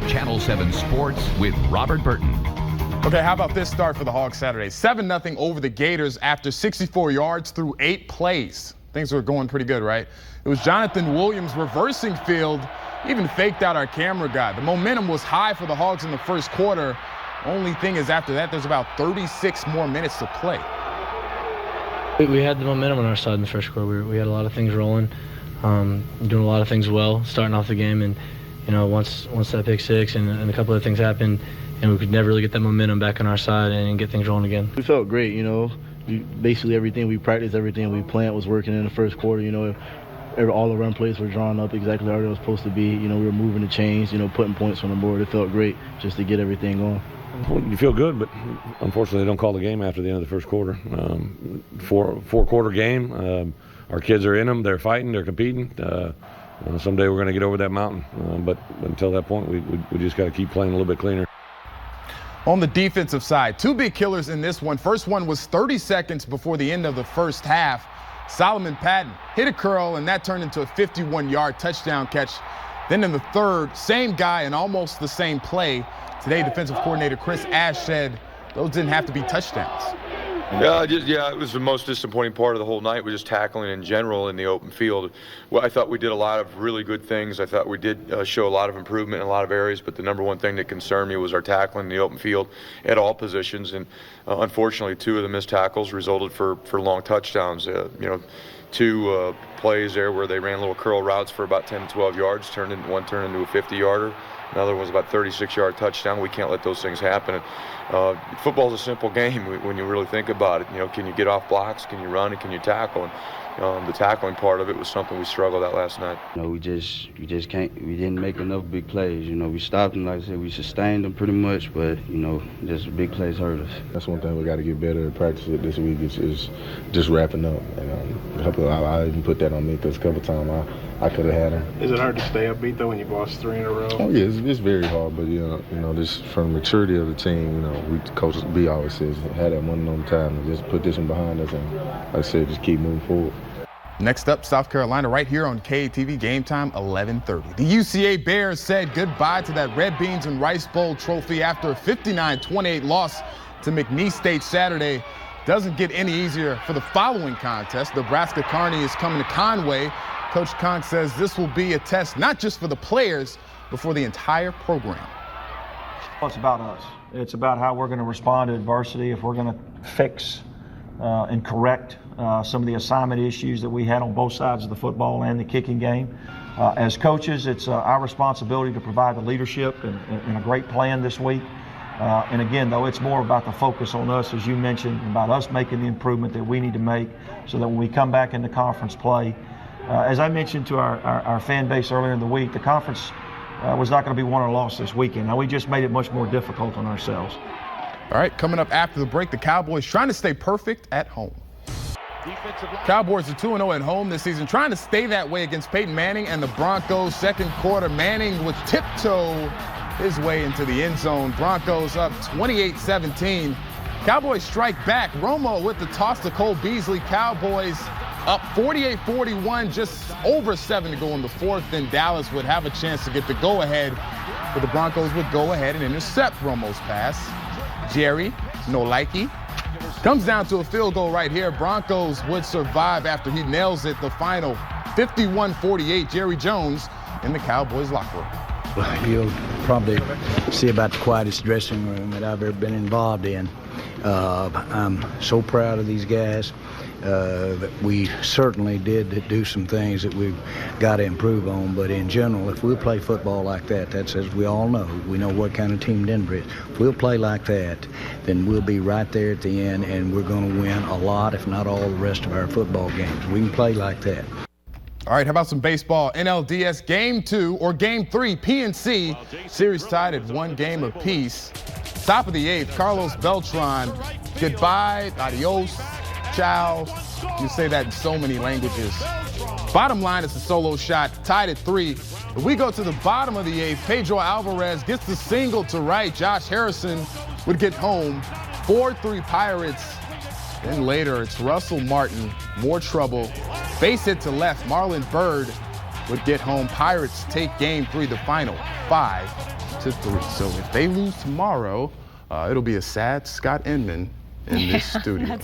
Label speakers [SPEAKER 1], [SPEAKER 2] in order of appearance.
[SPEAKER 1] Channel 7 Sports with Robert Burton.
[SPEAKER 2] Okay, how about this start for the Hogs Saturday? 7-0 over the Gators after 64 yards through 8 plays. Things were going pretty good, right? It was Jonathan Williams reversing field, even faked out our camera guy. The momentum was high for the Hogs in the first quarter. Only thing is after that, there's about 36 more minutes to play.
[SPEAKER 3] We had the momentum on our side in the first quarter. We had a lot of things rolling, doing a lot of things well, starting off the game. And, you know, once that pick six and a couple of things happened, and we could never really get that momentum back on our side and get things rolling again.
[SPEAKER 4] We felt great, you know. Basically everything we practiced, everything we planned was working in the first quarter, you know. All the run plays were drawn up exactly how they were supposed to be. You know, we were moving the chains, you know, putting points on the board. It felt great just to get everything going.
[SPEAKER 5] Well, you feel good, but unfortunately they don't call the game after the end of the first quarter. Four-quarter game. Our kids are in them. They're fighting. They're competing. Someday we're going to get over that mountain. But until that point, we just got to keep playing a little bit cleaner.
[SPEAKER 2] On the defensive side, 2 big killers in this one. First one was 30 seconds before the end of the first half. Solomon Patton hit a curl, and that turned into a 51-yard touchdown catch. Then in the third, same guy and almost the same play. Today, defensive coordinator Chris Ash said those didn't have to be touchdowns.
[SPEAKER 6] Yeah, it was the most disappointing part of the whole night was just tackling in general in the open field. Well, I thought we did a lot of really good things. I thought we did show a lot of improvement in a lot of areas, but the number one thing that concerned me was our tackling in the open field at all positions. And unfortunately, 2 of the missed tackles resulted for long touchdowns. 2 plays there where they ran little curl routes for about 10 to 12 yards, one turned into a 50-yarder. Another one was about 36-yard touchdown. We can't let those things happen. Football's a simple game when you really think about it. You know, can you get off blocks? Can you run? And can you tackle? And the tackling part of it was something we struggled at last night.
[SPEAKER 7] You know, we just can't. We didn't make enough big plays. You know, we stopped them, like I said, we sustained them pretty much, but you know, just big plays hurt us.
[SPEAKER 8] That's one thing we got to get better at practice with this week is just wrapping up. And I even put that on me because a couple times I could have had him.
[SPEAKER 9] Is it hard to stay upbeat though when you've lost 3 in a row?
[SPEAKER 8] Oh yeah, it's very hard. But you know, just from the maturity of the team, you know, Coach B always says had that one on time and just put this one behind us, and like I said, just keep moving forward.
[SPEAKER 2] Next up, South Carolina right here on KTV. Game time 11:30. The UCA Bears said goodbye to that Red Beans and Rice Bowl trophy after a 59-28 loss to McNeese State Saturday. Doesn't get any easier for the following contest. Nebraska Kearney is coming to Conway. Coach Conk says this will be a test not just for the players, but for the entire program.
[SPEAKER 10] Well, it's about us. It's about how we're going to respond to adversity, if we're going to fix and correct some of the assignment issues that we had on both sides of the football and the kicking game. As coaches, it's our responsibility to provide the leadership and a great plan this week. And again, though, it's more about the focus on us, as you mentioned, about us making the improvement that we need to make so that when we come back into conference play, as I mentioned to our fan base earlier in the week, the conference was not going to be won or lost this weekend. Now, we just made it much more difficult on ourselves.
[SPEAKER 2] All right, coming up after the break, the Cowboys trying to stay perfect at home. Cowboys are 2-0 at home this season, trying to stay that way against Peyton Manning and the Broncos. Second quarter, Manning would tiptoe his way into the end zone. Broncos up 28-17. Cowboys strike back. Romo with the toss to Cole Beasley. Cowboys up 48-41, just over 7 to go in the fourth. Then Dallas would have a chance to get the go-ahead, but the Broncos would go ahead and intercept Romo's pass. Jerry, no likey. Comes down to a field goal right here. Broncos would survive after he nails it. The final 51-48. Jerry Jones in the Cowboys locker room.
[SPEAKER 11] You'll probably see about the quietest dressing room that I've ever been involved in. I'm so proud of these guys. We certainly did do some things that we've got to improve on, but in general, if we'll play football like that, that's as we all know. We know what kind of team Denver is. If we'll play like that, then we'll be right there at the end, and we're going to win a lot, if not all, the rest of our football games. We can play like that.
[SPEAKER 2] All right, how about some baseball? NLDS Game 2 or Game 3, PNC. Series tied at 1 game apiece. Top of the 8th, Carlos Beltran. Goodbye, adios, ciao. You say that in so many languages. Bottom line, it's a solo shot, tied at 3. If we go to the bottom of the 8th, Pedro Alvarez gets the single to right. Josh Harrison would get home. 4-3 Pirates. Then later, it's Russell Martin, more trouble. Base hit to left, Marlon Byrd would get home. Pirates take Game 3, the final 5-4. to 3. So if they lose tomorrow, it'll be a sad Scott Inman in this studio.